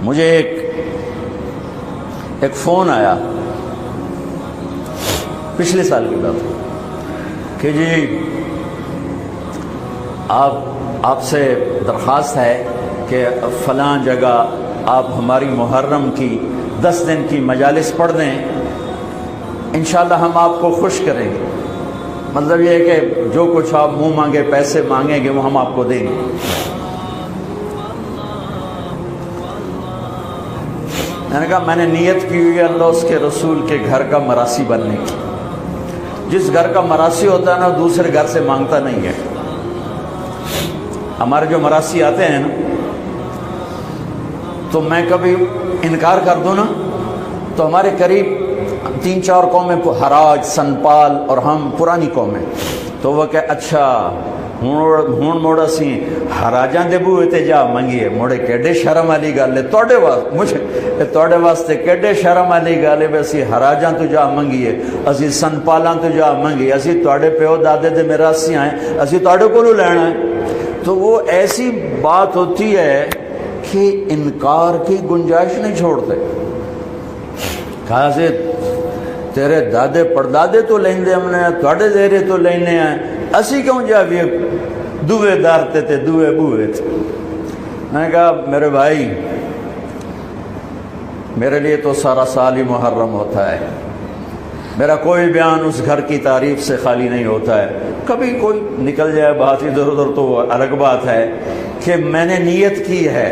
مجھے ایک فون آیا پچھلے سال کی بات کہ جی آپ سے درخواست ہے کہ فلاں جگہ آپ ہماری محرم کی 10 دن کی مجالس پڑھ دیں، انشاءاللہ ہم آپ کو خوش کریں گے۔ مطلب یہ ہے کہ جو کچھ آپ منہ مانگے پیسے مانگیں گے وہ ہم آپ کو دیں گے۔ میں نے کہا میں نے نیت کی ہوئی ہے اللہ اس کے رسول کے گھر کا مراسی بننے کی۔ جس گھر کا مراسی ہوتا ہے نا دوسرے گھر سے مانگتا نہیں ہے۔ ہمارے جو مراسی آتے ہیں نا تو میں کبھی انکار کر دوں نا تو ہمارے قریب 3-4 قومیں حراج، سنپال اور ہم پرانی قومیں، تو وہ کہ اچھا ہون موڑا سی حراجاں دے بوئے تے جا منگیے موڑے کیڈے شرم والی گل ہے توڑے واسطے، مجھے توڑے واسطے کیڈے شرم والی گل ہے بے اسی حراجاں تو جا منگیے، اسی سنپالاں تو جا منگیے، اسی توڑے پیو دادے دے میراثی آئیں، اسی توڑے کو لینا ہے۔ تو وہ ایسی بات ہوتی ہے کہ انکار کی گنجائش نہیں چھوڑتے۔ کہا سے تیرے دادے پردادے تو لیندے ہم نے توڑے زیرے تو لینے ہیں، اسی کیوں جا بھی دوے دارتے تھے دوے بوئے تھے۔ میں نے کہا میرے بھائی میرے لیے تو سارا سال ہی محرم ہوتا ہے، میرا کوئی بیان اس گھر کی تعریف سے خالی نہیں ہوتا ہے، کبھی کوئی نکل جائے بات ادھر ادھر تو الگ بات ہے کہ میں نے نیت کی ہے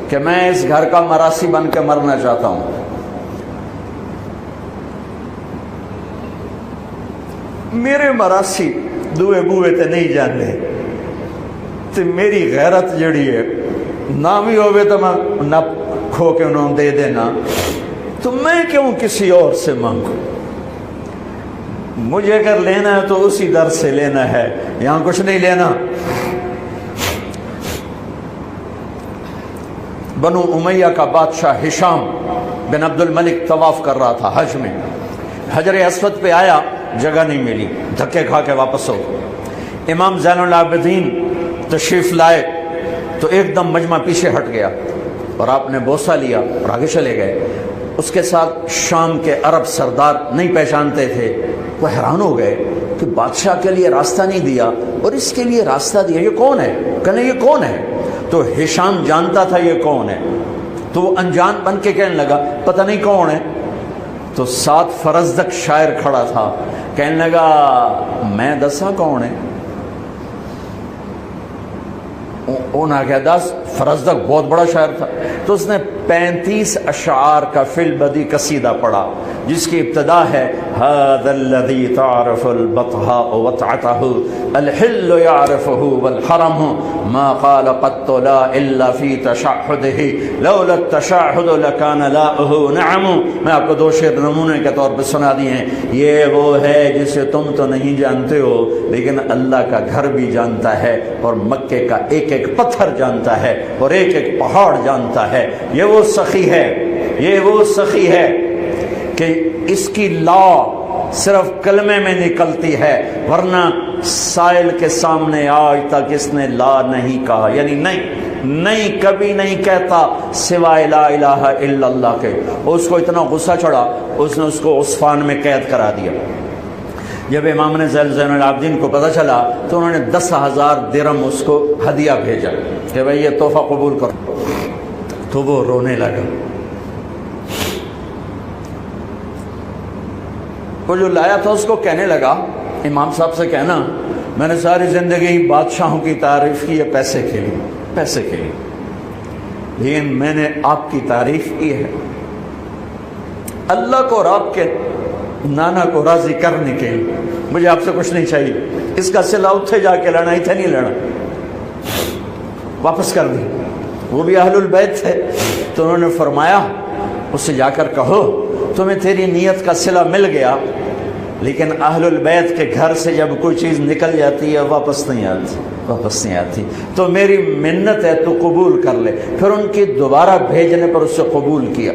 کہ میں اس گھر کا مراسی بن کے مرنا چاہتا ہوں۔ میرے مراسی دوے بوئے تے نہیں جانے تے میری غیرت جڑی ہے نہ بھی ہوئے تو میں نہ کھو کے انہوں دے دینا، تو میں کیوں کسی اور سے مانگوں؟ مجھے اگر لینا ہے تو اسی در سے لینا ہے، یہاں کچھ نہیں لینا۔ بنو امیہ کا بادشاہ ہشام بن عبد الملک طواف کر رہا تھا حج میں، حجر اسود پہ آیا، جگہ نہیں ملی، دھکے کھا کے واپس ہو۔ امام زین العابدین تشریف لائے تو ایک دم مجمع پیچھے ہٹ گیا اور آپ نے بوسہ لیا اور آگے چلے گئے۔ اس کے ساتھ شام کے عرب سردار نہیں پہچانتے تھے، وہ حیران ہو گئے کہ بادشاہ کے لیے راستہ نہیں دیا اور اس کے لیے راستہ دیا، یہ کون ہے؟ کہنے یہ کون ہے؟ تو ہشام جانتا تھا یہ کون ہے، تو وہ انجان بن کے کہنے لگا پتہ نہیں کون ہے۔ تو ساتھ فرزدق شاعر کھڑا تھا، کہنے لگا میں دسا کون ہے؟ انہوں نے کہا دس۔ فرزدق بہت بڑا شاعر تھا، تو اس نے 35 اشعار کا فی البدی قصیدہ پڑھا جس کی ابتدا ہے هذا الذي تعرف البطحاء وطعته الحل يعرفه والحرم ما قال قط لا الا في تشهده لولا التشهد لكان لاؤه نعم۔ میں آپ کو 2 شعر نمونے کے طور پہ سنا دیے ہیں۔ یہ وہ ہے جسے تم تو نہیں جانتے ہو لیکن اللہ کا گھر بھی جانتا ہے اور مکے کا ایک ایک پتھر جانتا ہے اور ایک ایک پہاڑ جانتا ہے۔ یہ وہ سخی ہے، یہ وہ سخی ہے کہ اس کی لا صرف کلمے میں نکلتی ہے، ورنہ سائل کے سامنے آج تک اس نے لا نہیں کہا، یعنی نہیں کبھی نہیں کہتا سوائے لا الہ الا اللہ کے۔ اس کو اتنا غصہ چڑھا اس نے اس کو عصفان میں قید کرا دیا۔ جب امام نے زین العابدین کو پتہ چلا تو انہوں نے 10,000 درہم اس کو ہدیہ بھیجا کہ بھئی یہ تحفہ قبول کرو، تو وہ رونے لگا۔ وہ جو لایا تھا اس کو کہنے لگا امام صاحب سے کہنا میں نے ساری زندگی بادشاہوں کی تعریف کی ہے پیسے کے لیے، لیکن میں نے آپ کی تعریف کی ہے اللہ کو اور آپ کے نانا کو راضی کرنے کے لیے، مجھے آپ سے کچھ نہیں چاہیے۔ اس کا صلہ اتھے جا کے لڑنا، اتھے نہیں لڑنا، واپس کر دی۔ وہ بھی اہل البیت تھے تو انہوں نے فرمایا اس سے جا کر کہو تمہیں تیری نیت کا صلہ مل گیا، لیکن اہل البیت کے گھر سے جب کوئی چیز نکل جاتی ہے واپس نہیں آتی، تو میری منت ہے تو قبول کر لے۔ پھر ان کی دوبارہ بھیجنے پر اس سے قبول کیا۔